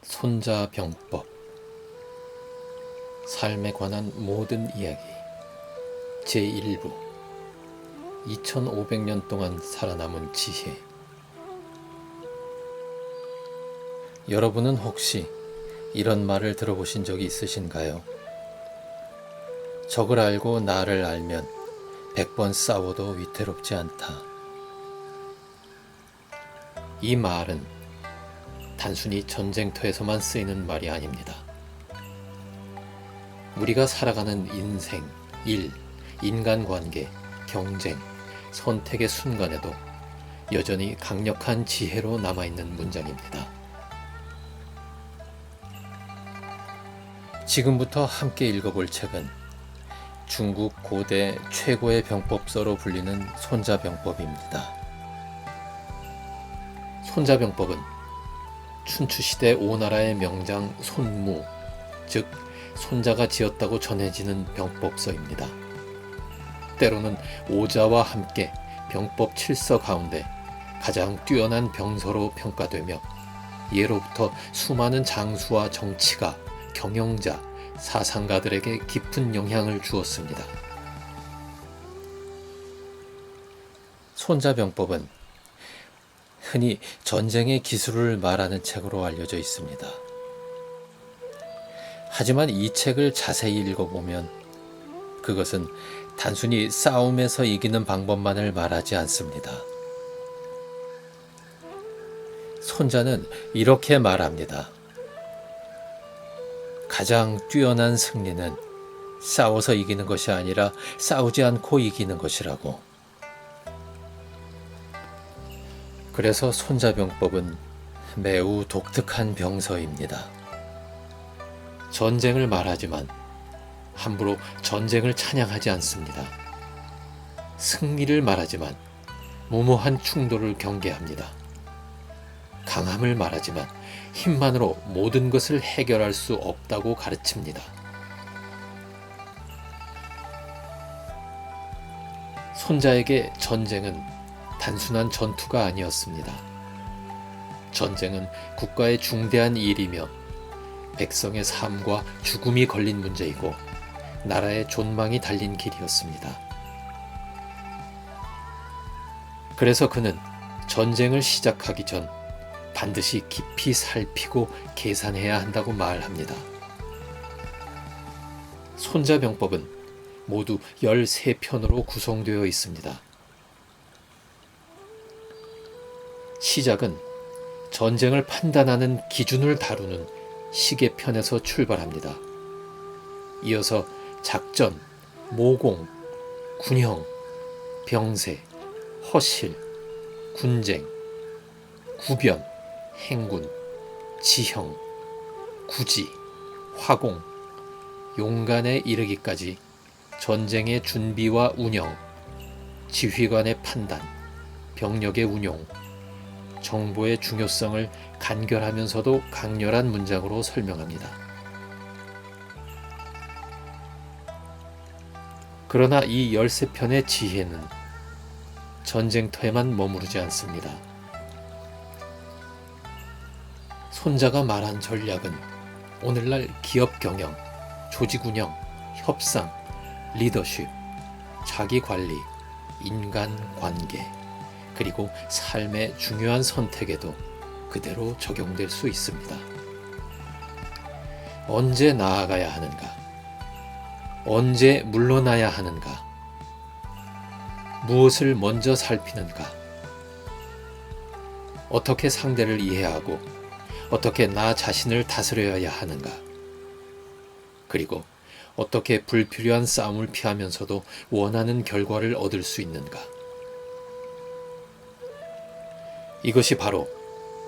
손자병법. 삶에 관한 모든 이야기. 제1부. 2500년 동안 살아남은 지혜. 여러분은 혹시 이런 말을 들어보신 적이 있으신가요? 적을 알고 나를 알면 100번 싸워도 위태롭지 않다. 이 말은 단순히 전쟁터에서만 쓰이는 말이 아닙니다. 우리가 살아가는 인생, 일, 인간관계, 경쟁, 선택의 순간에도 여전히 강력한 지혜로 남아있는 문장입니다. 지금부터 함께 읽어볼 책은 중국 고대 최고의 병법서로 불리는 손자병법입니다. 손자병법은 춘추시대 오나라의 명장 손무, 즉 손자가 지었다고 전해지는 병법서입니다. 때로는 오자와 함께 병법 7서 가운데 가장 뛰어난 병서로 평가되며 예로부터 수많은 장수와 정치가, 경영자, 사상가들에게 깊은 영향을 주었습니다. 손자병법은 흔히 전쟁의 기술을 말하는 책으로 알려져 있습니다. 하지만 이 책을 자세히 읽어보면 그것은 단순히 싸움에서 이기는 방법만을 말하지 않습니다. 손자는 이렇게 말합니다. 가장 뛰어난 승리는 싸워서 이기는 것이 아니라 싸우지 않고 이기는 것이라고. 그래서 손자병법은 매우 독특한 병서입니다. 전쟁을 말하지만 함부로 전쟁을 찬양하지 않습니다. 승리를 말하지만 무모한 충돌을 경계합니다. 강함을 말하지만 힘만으로 모든 것을 해결할 수 없다고 가르칩니다. 손자에게 전쟁은 단순한 전투가 아니었습니다. 전쟁은 국가의 중대한 일이며 백성의 삶과 죽음이 걸린 문제이고 나라의 존망이 달린 길이었습니다. 그래서 그는 전쟁을 시작하기 전 반드시 깊이 살피고 계산해야 한다고 말합니다. 손자병법은 모두 13편으로 구성되어 있습니다. 시작은 전쟁을 판단하는 기준을 다루는 시계편에서 출발합니다. 이어서 작전, 모공, 군형, 병세, 허실, 군쟁, 구변, 행군, 지형, 구지, 화공, 용간에 이르기까지 전쟁의 준비와 운영, 지휘관의 판단, 병력의 운용, 정보의 중요성을 간결하면서도 강렬한 문장으로 설명합니다. 그러나 이 13편의 지혜는 전쟁터에만 머무르지 않습니다. 손자가 말한 전략은 오늘날 기업 경영, 조직 운영, 협상, 리더십, 자기 관리, 인간 관계, 그리고 삶의 중요한 선택에도 그대로 적용될 수 있습니다. 언제 나아가야 하는가? 언제 물러나야 하는가? 무엇을 먼저 살피는가? 어떻게 상대를 이해하고 어떻게 나 자신을 다스려야 하는가? 그리고 어떻게 불필요한 싸움을 피하면서도 원하는 결과를 얻을 수 있는가? 이것이 바로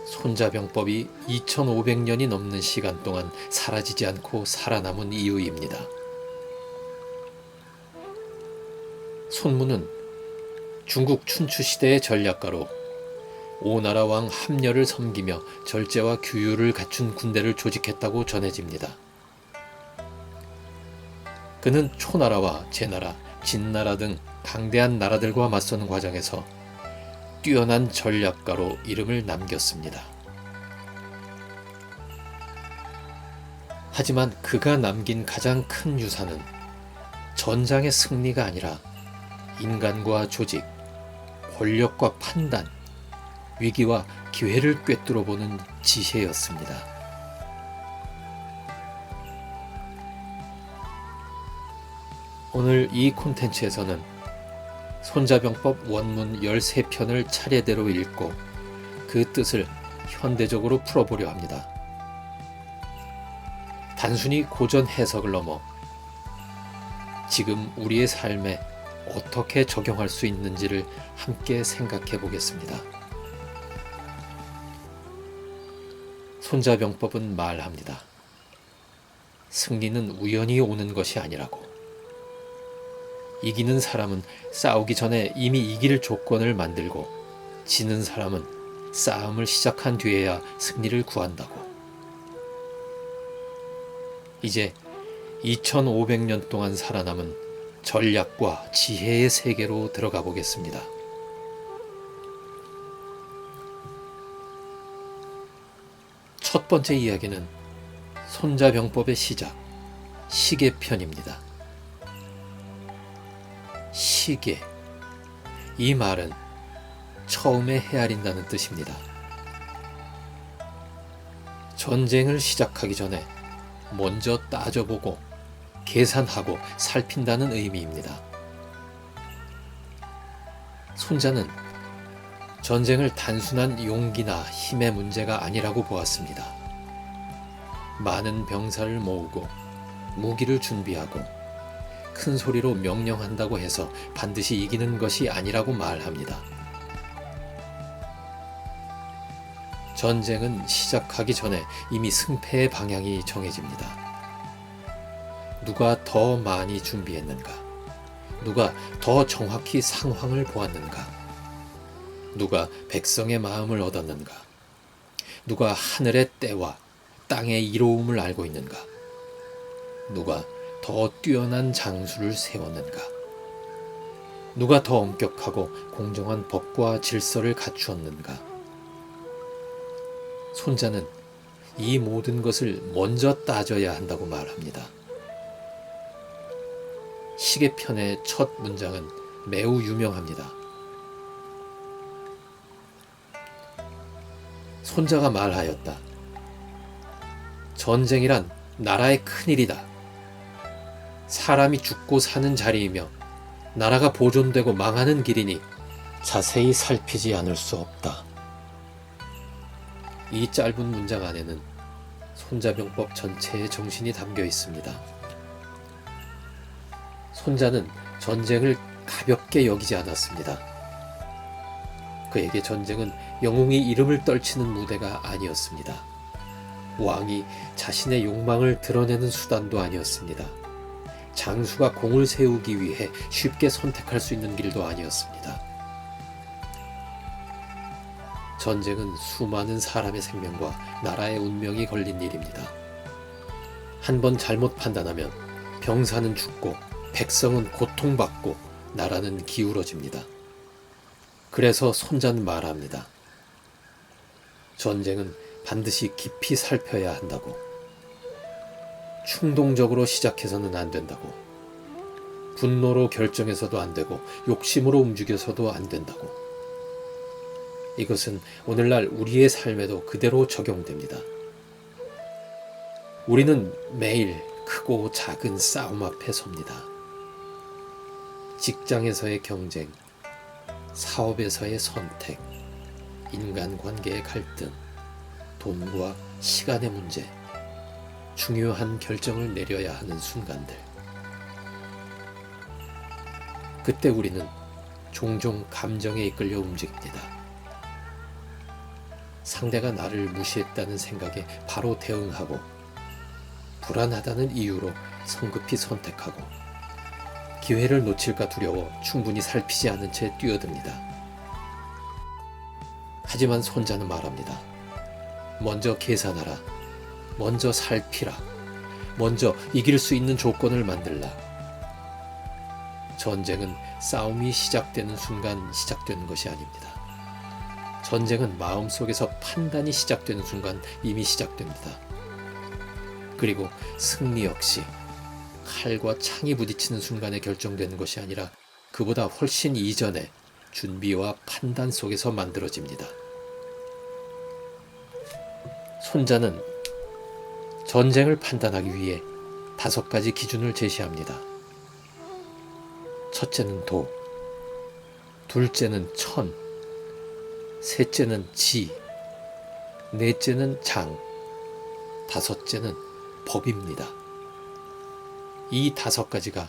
손자병법이 2500년이 넘는 시간 동안 사라지지 않고 살아남은 이유입니다. 손무는 중국 춘추시대의 전략가로 오나라 왕 함려를 섬기며 절제와 규율을 갖춘 군대를 조직했다고 전해집니다. 그는 초나라와 제나라, 진나라 등 강대한 나라들과 맞서는 과정에서 뛰어난 전략가로 이름을 남겼습니다. 하지만 그가 남긴 가장 큰 유산은 전장의 승리가 아니라 인간과 조직, 권력과 판단, 위기와 기회를 꿰뚫어보는 지혜였습니다. 오늘 이 콘텐츠에서는 손자병법 원문 13편을 차례대로 읽고 그 뜻을 현대적으로 풀어보려 합니다. 단순히 고전 해석을 넘어 지금 우리의 삶에 어떻게 적용할 수 있는지를 함께 생각해 보겠습니다. 손자병법은 말합니다. 승리는 우연히 오는 것이 아니라고. 이기는 사람은 싸우기 전에 이미 이길 조건을 만들고, 지는 사람은 싸움을 시작한 뒤에야 승리를 구한다고. 이제 2500년 동안 살아남은 전략과 지혜의 세계로 들어가 보겠습니다. 첫 번째 이야기는 손자병법의 시작, 시계편입니다. 시계, 이 말은 처음에 헤아린다는 뜻입니다. 전쟁을 시작하기 전에 먼저 따져보고 계산하고 살핀다는 의미입니다. 손자는 전쟁을 단순한 용기나 힘의 문제가 아니라고 보았습니다. 많은 병사를 모으고 무기를 준비하고 큰 소리로 명령한다고 해서 반드시 이기는 것이 아니라고 말합니다. 전쟁은 시작하기 전에 이미 승패의 방향이 정해집니다. 누가 더 많이 준비했는가? 누가 더 정확히 상황을 보았는가? 누가 백성의 마음을 얻었는가? 누가 하늘의 때와 땅의 이로움을 알고 있는가? 누가 더 뛰어난 장수를 세웠는가? 누가 더 엄격하고 공정한 법과 질서를 갖추었는가? 손자는 이 모든 것을 먼저 따져야 한다고 말합니다. 시계편의 첫 문장은 매우 유명합니다. 손자가 말하였다. 전쟁이란 나라의 큰일이다. 사람이 죽고 사는 자리이며 나라가 보존되고 망하는 길이니 자세히 살피지 않을 수 없다. 이 짧은 문장 안에는 손자병법 전체의 정신이 담겨 있습니다. 손자는 전쟁을 가볍게 여기지 않았습니다. 그에게 전쟁은 영웅이 이름을 떨치는 무대가 아니었습니다. 왕이 자신의 욕망을 드러내는 수단도 아니었습니다. 장수가 공을 세우기 위해 쉽게 선택할 수 있는 길도 아니었습니다. 전쟁은 수많은 사람의 생명과 나라의 운명이 걸린 일입니다. 한 번 잘못 판단하면 병사는 죽고 백성은 고통받고 나라는 기울어집니다. 그래서 손자는 말합니다. 전쟁은 반드시 깊이 살펴야 한다고. 충동적으로 시작해서는 안 된다고. 분노로 결정해서도 안 되고 욕심으로 움직여서도 안 된다고. 이것은 오늘날 우리의 삶에도 그대로 적용됩니다. 우리는 매일 크고 작은 싸움 앞에 섭니다. 직장에서의 경쟁, 사업에서의 선택, 인간관계의 갈등, 돈과 시간의 문제, 중요한 결정을 내려야 하는 순간들. 그때 우리는 종종 감정에 이끌려 움직입니다. 상대가 나를 무시했다는 생각에 바로 대응하고, 불안하다는 이유로 성급히 선택하고, 기회를 놓칠까 두려워 충분히 살피지 않은 채 뛰어듭니다. 하지만 손자는 말합니다. 먼저 계산하라. 먼저 살피라. 먼저 이길 수 있는 조건을 만들라. 전쟁은 싸움이 시작되는 순간 시작되는 것이 아닙니다. 전쟁은 마음속에서 판단이 시작되는 순간 이미 시작됩니다. 그리고 승리 역시 칼과 창이 부딪히는 순간에 결정되는 것이 아니라 그보다 훨씬 이전에 준비와 판단 속에서 만들어집니다. 손자는 전쟁을 판단하기 위해 5가지 기준을 제시합니다. 첫째는 도, 둘째는 천, 셋째는 지, 넷째는 장, 다섯째는 법입니다. 이 5가지가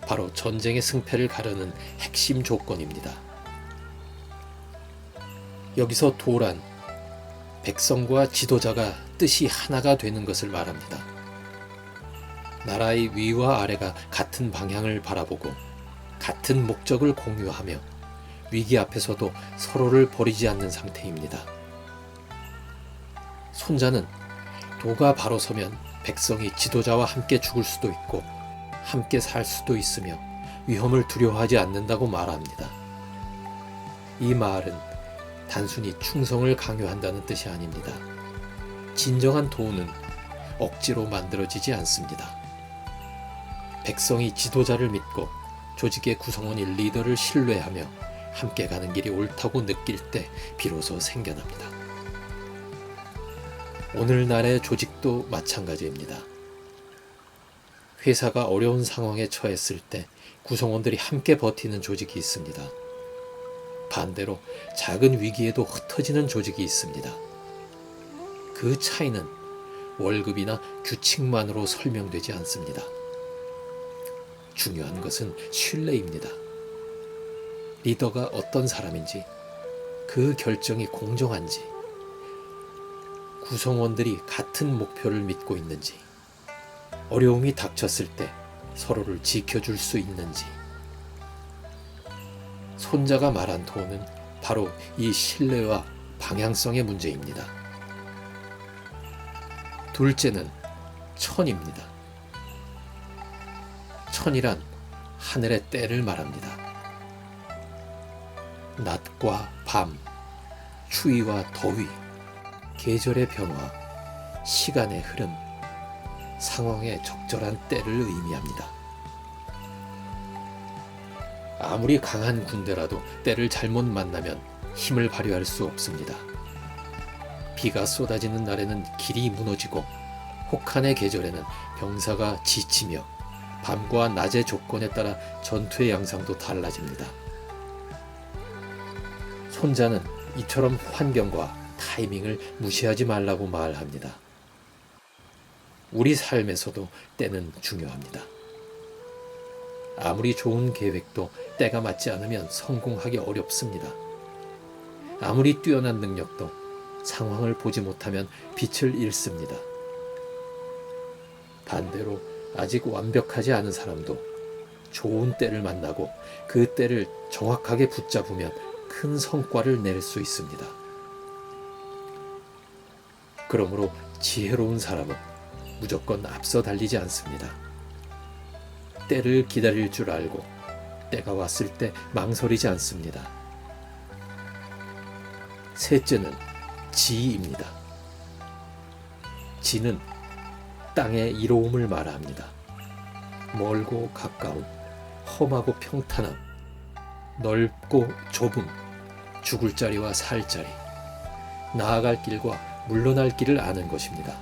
바로 전쟁의 승패를 가르는 핵심 조건입니다. 여기서 도란 백성과 지도자가 뜻이 하나가 되는 것을 말합니다. 나라의 위와 아래가 같은 방향을 바라보고 같은 목적을 공유하며 위기 앞에서도 서로를 버리지 않는 상태입니다. 손자는 도가 바로 서면 백성이 지도자와 함께 죽을 수도 있고 함께 살 수도 있으며 위험을 두려워하지 않는다고 말합니다. 이 말은 단순히 충성을 강요한다는 뜻이 아닙니다. 진정한 도는 억지로 만들어지지 않습니다. 백성이 지도자를 믿고 조직의 구성원인 리더를 신뢰하며 함께 가는 길이 옳다고 느낄 때 비로소 생겨납니다. 오늘날의 조직도 마찬가지입니다. 회사가 어려운 상황에 처했을 때 구성원들이 함께 버티는 조직이 있습니다. 반대로 작은 위기에도 흩어지는 조직이 있습니다. 그 차이는 월급이나 규칙만으로 설명되지 않습니다. 중요한 것은 신뢰입니다. 리더가 어떤 사람인지, 그 결정이 공정한지, 구성원들이 같은 목표를 믿고 있는지, 어려움이 닥쳤을 때 서로를 지켜줄 수 있는지. 손자가 말한 도는 바로 이 신뢰와 방향성의 문제입니다. 둘째는 천입니다. 천이란 하늘의 때를 말합니다. 낮과 밤, 추위와 더위, 계절의 변화, 시간의 흐름, 상황의 적절한 때를 의미합니다. 아무리 강한 군대라도 때를 잘못 만나면 힘을 발휘할 수 없습니다. 비가 쏟아지는 날에는 길이 무너지고 혹한의 계절에는 병사가 지치며 밤과 낮의 조건에 따라 전투의 양상도 달라집니다. 손자는 이처럼 환경과 타이밍을 무시하지 말라고 말합니다. 우리 삶에서도 때는 중요합니다. 아무리 좋은 계획도 때가 맞지 않으면 성공하기 어렵습니다. 아무리 뛰어난 능력도 상황을 보지 못하면 빛을 잃습니다. 반대로 아직 완벽하지 않은 사람도 좋은 때를 만나고 그 때를 정확하게 붙잡으면 큰 성과를 낼 수 있습니다. 그러므로 지혜로운 사람은 무조건 앞서 달리지 않습니다. 때를 기다릴 줄 알고 때가 왔을 때 망설이지 않습니다. 셋째는 지입니다. 지는 땅의 이로움을 말합니다. 멀고 가까움, 험하고 평탄함, 넓고 좁음, 죽을 자리와 살 자리, 나아갈 길과 물러날 길을 아는 것입니다.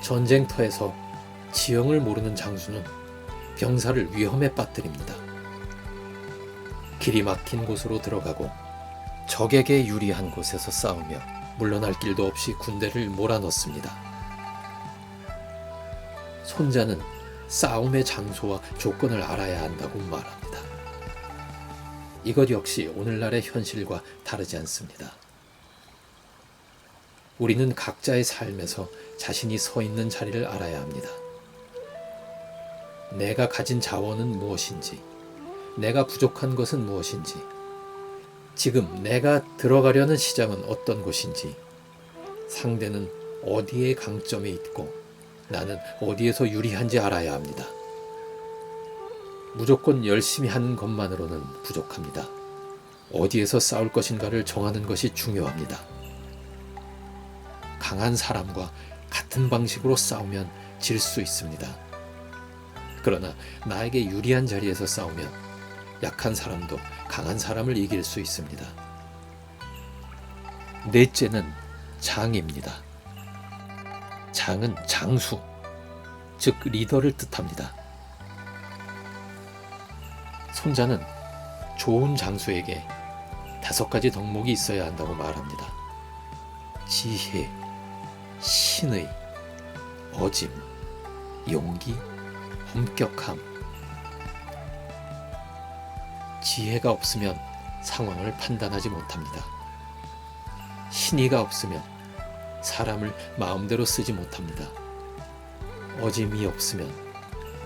전쟁터에서 지형을 모르는 장수는 병사를 위험에 빠뜨립니다. 길이 막힌 곳으로 들어가고 적에게 유리한 곳에서 싸우며 물러날 길도 없이 군대를 몰아넣습니다. 손자는 싸움의 장소와 조건을 알아야 한다고 말합니다. 이것 역시 오늘날의 현실과 다르지 않습니다. 우리는 각자의 삶에서 자신이 서 있는 자리를 알아야 합니다. 내가 가진 자원은 무엇인지, 내가 부족한 것은 무엇인지, 지금 내가 들어가려는 시장은 어떤 곳인지, 상대는 어디에 강점이 있고 나는 어디에서 유리한지 알아야 합니다. 무조건 열심히 하는 것만으로는 부족합니다. 어디에서 싸울 것인가를 정하는 것이 중요합니다. 강한 사람과 같은 방식으로 싸우면 질 수 있습니다. 그러나 나에게 유리한 자리에서 싸우면 약한 사람도 강한 사람을 이길 수 있습니다. 넷째는 장입니다. 장은 장수, 즉 리더를 뜻합니다. 손자는 좋은 장수에게 5가지 덕목이 있어야 한다고 말합니다. 지혜, 신의, 어짐, 용기, 엄격함. 지혜가 없으면 상황을 판단하지 못합니다. 신의가 없으면 사람을 마음대로 쓰지 못합니다. 어짐이 없으면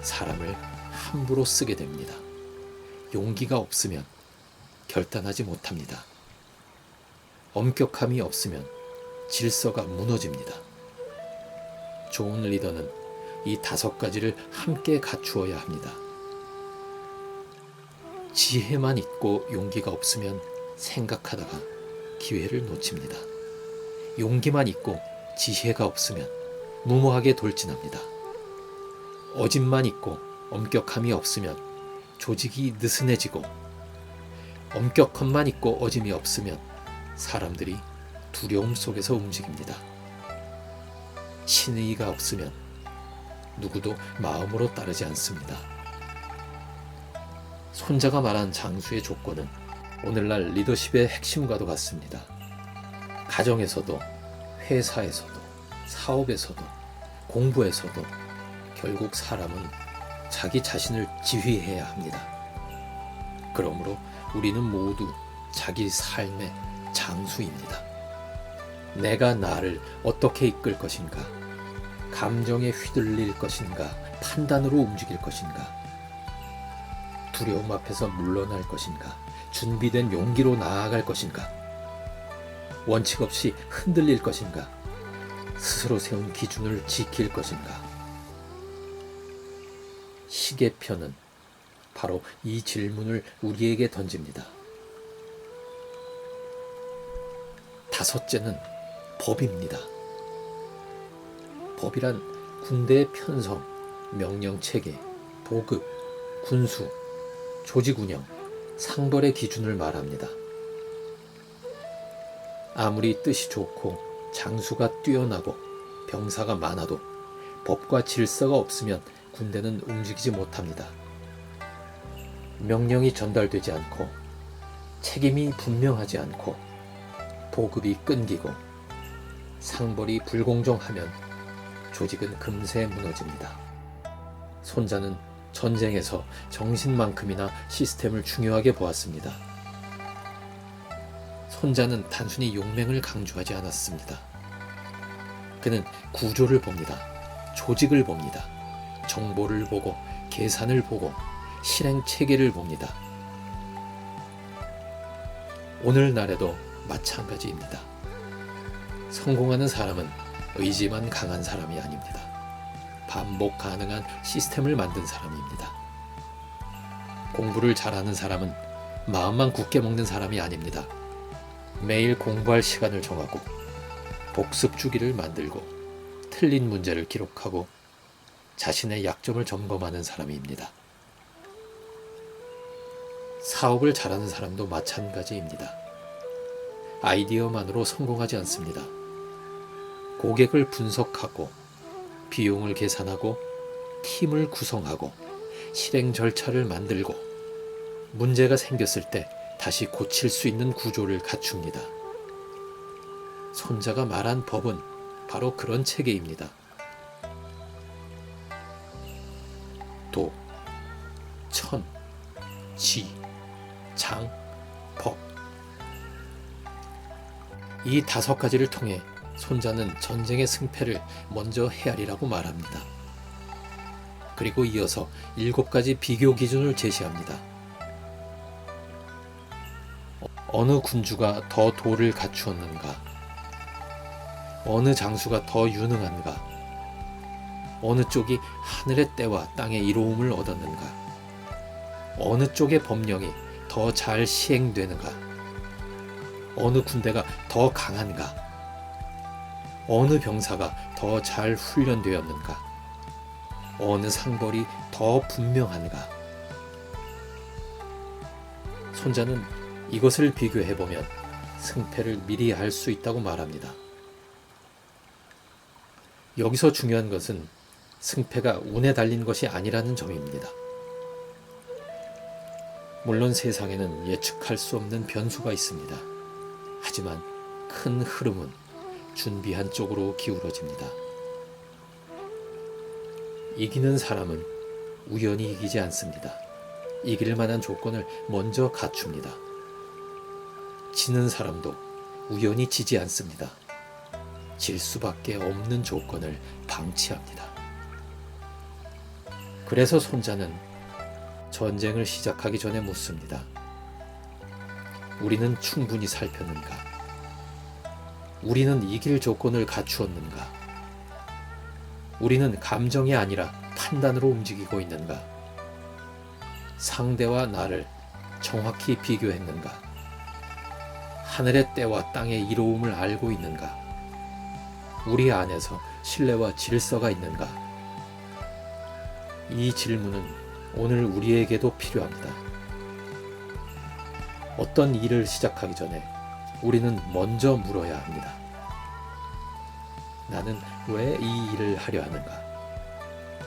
사람을 함부로 쓰게 됩니다. 용기가 없으면 결단하지 못합니다. 엄격함이 없으면 질서가 무너집니다. 좋은 리더는 이 5가지를 함께 갖추어야 합니다. 지혜만 있고 용기가 없으면 생각하다가 기회를 놓칩니다. 용기만 있고 지혜가 없으면 무모하게 돌진합니다. 어짐만 있고 엄격함이 없으면 조직이 느슨해지고, 엄격함만 있고 어짐이 없으면 사람들이 두려움 속에서 움직입니다. 신의가 없으면 누구도 마음으로 따르지 않습니다. 손자가 말한 장수의 조건은 오늘날 리더십의 핵심과도 같습니다. 가정에서도, 회사에서도, 사업에서도, 공부에서도 결국 사람은 자기 자신을 지휘해야 합니다. 그러므로 우리는 모두 자기 삶의 장수입니다. 내가 나를 어떻게 이끌 것인가? 감정에 휘둘릴 것인가? 판단으로 움직일 것인가? 두려움 앞에서 물러날 것인가? 준비된 용기로 나아갈 것인가? 원칙 없이 흔들릴 것인가? 스스로 세운 기준을 지킬 것인가? 시계편은 바로 이 질문을 우리에게 던집니다. 5째는 법입니다. 법이란 군대의 편성, 명령체계, 보급, 군수, 조직운영, 상벌의 기준을 말합니다. 아무리 뜻이 좋고 장수가 뛰어나고 병사가 많아도 법과 질서가 없으면 군대는 움직이지 못합니다. 명령이 전달되지 않고, 책임이 분명하지 않고, 보급이 끊기고, 상벌이 불공정하면 조직은 금세 무너집니다. 손자는 전쟁에서 정신만큼이나 시스템을 중요하게 보았습니다. 손자는 단순히 용맹을 강조하지 않았습니다. 그는 구조를 봅니다. 조직을 봅니다. 정보를 보고, 계산을 보고, 실행 체계를 봅니다. 오늘날에도 마찬가지입니다. 성공하는 사람은 의지만 강한 사람이 아닙니다. 반복 가능한 시스템을 만든 사람입니다. 공부를 잘하는 사람은 마음만 굳게 먹는 사람이 아닙니다. 매일 공부할 시간을 정하고, 복습 주기를 만들고, 틀린 문제를 기록하고, 자신의 약점을 점검하는 사람입니다. 사업을 잘하는 사람도 마찬가지입니다. 아이디어만으로 성공하지 않습니다. 고객을 분석하고, 비용을 계산하고, 팀을 구성하고, 실행 절차를 만들고, 문제가 생겼을 때 다시 고칠 수 있는 구조를 갖춥니다. 손자가 말한 법은 바로 그런 체계입니다. 도, 천, 지, 장, 법. 이 5가지를 통해 손자는 전쟁의 승패를 먼저 헤아리라고 말합니다. 그리고 이어서 7가지 비교 기준을 제시합니다. 어느 군주가 더 도를 갖추었는가? 어느 장수가 더 유능한가? 어느 쪽이 하늘의 때와 땅의 이로움을 얻었는가? 어느 쪽의 법령이 더 잘 시행되는가? 어느 군대가 더 강한가? 어느 병사가 더 잘 훈련되었는가? 어느 상벌이 더 분명한가? 손자는 이것을 비교해보면 승패를 미리 알 수 있다고 말합니다. 여기서 중요한 것은 승패가 운에 달린 것이 아니라는 점입니다. 물론 세상에는 예측할 수 없는 변수가 있습니다. 하지만 큰 흐름은 준비한 쪽으로 기울어집니다. 이기는 사람은 우연히 이기지 않습니다. 이길 만한 조건을 먼저 갖춥니다. 지는 사람도 우연히 지지 않습니다. 질 수밖에 없는 조건을 방치합니다. 그래서 손자는 전쟁을 시작하기 전에 묻습니다. 우리는 충분히 살폈는가? 우리는 이길 조건을 갖추었는가? 우리는 감정이 아니라 판단으로 움직이고 있는가? 상대와 나를 정확히 비교했는가? 하늘의 때와 땅의 이로움을 알고 있는가? 우리 안에서 신뢰와 질서가 있는가? 이 질문은 오늘 우리에게도 필요합니다. 어떤 일을 시작하기 전에 우리는 먼저 물어야 합니다. 나는 왜 이 일을 하려 하는가?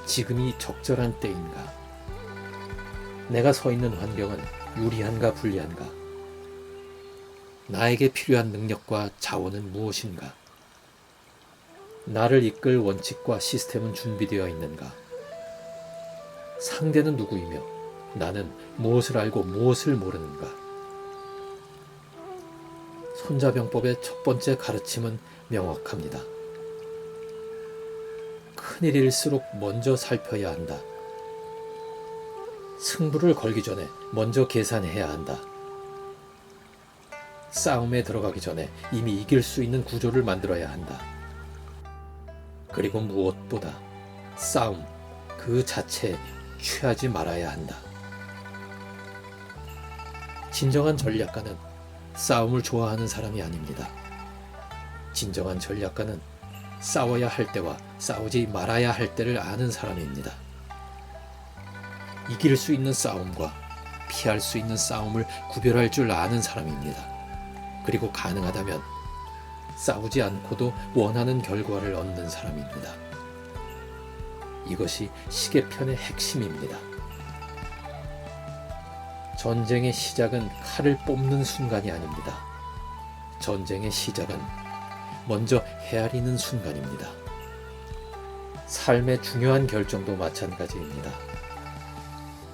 지금이 적절한 때인가? 내가 서 있는 환경은 유리한가 불리한가? 나에게 필요한 능력과 자원은 무엇인가? 나를 이끌 원칙과 시스템은 준비되어 있는가? 상대는 누구이며 나는 무엇을 알고 무엇을 모르는가? 손자병법의 첫 번째 가르침은 명확합니다. 큰일일수록 먼저 살펴야 한다. 승부를 걸기 전에 먼저 계산해야 한다. 싸움에 들어가기 전에 이미 이길 수 있는 구조를 만들어야 한다. 그리고 무엇보다 싸움 그 자체에 취하지 말아야 한다. 진정한 전략가는 싸움을 좋아하는 사람이 아닙니다. 진정한 전략가는 싸워야 할 때와 싸우지 말아야 할 때를 아는 사람입니다. 이길 수 있는 싸움과 피할 수 있는 싸움을 구별할 줄 아는 사람입니다. 그리고 가능하다면 싸우지 않고도 원하는 결과를 얻는 사람입니다. 이것이 시계편의 핵심입니다. 전쟁의 시작은 칼을 뽑는 순간이 아닙니다. 전쟁의 시작은 먼저 헤아리는 순간입니다. 삶의 중요한 결정도 마찬가지입니다.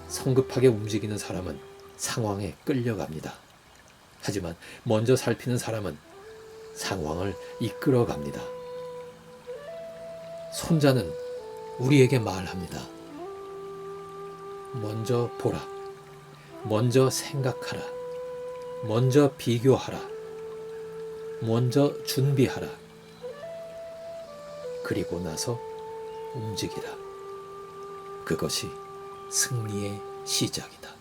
성급하게 움직이는 사람은 상황에 끌려갑니다. 하지만 먼저 살피는 사람은 상황을 이끌어갑니다. 손자는 우리에게 말합니다. 먼저 보라. 먼저 생각하라. 먼저 비교하라. 먼저 준비하라. 그리고 나서 움직이라. 그것이 승리의 시작이다.